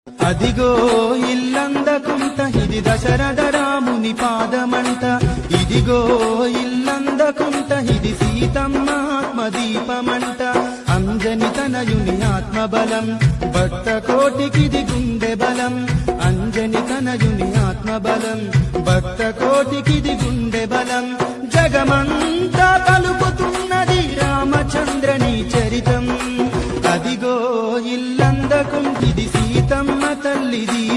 అదిగో ఇల్లందకుంట ఇది దశరథ రాముని పాదమంట. ఇదిగో ఇల్లందకుంట ఇది సీతమ్మ ఆత్మదీపమంట. అంజని తనయుని ఆత్మబలం భక్త కోటికిది గుండె బలం. అంజని తనయుని ఆత్మబలం భక్త కోటికిది గుండె బలం. జగమంతా పలుకుతున్నది రామచంద్రని చరితం. అదిగో ఇల్లందకుంటిది సీతమ్మ తల్లిది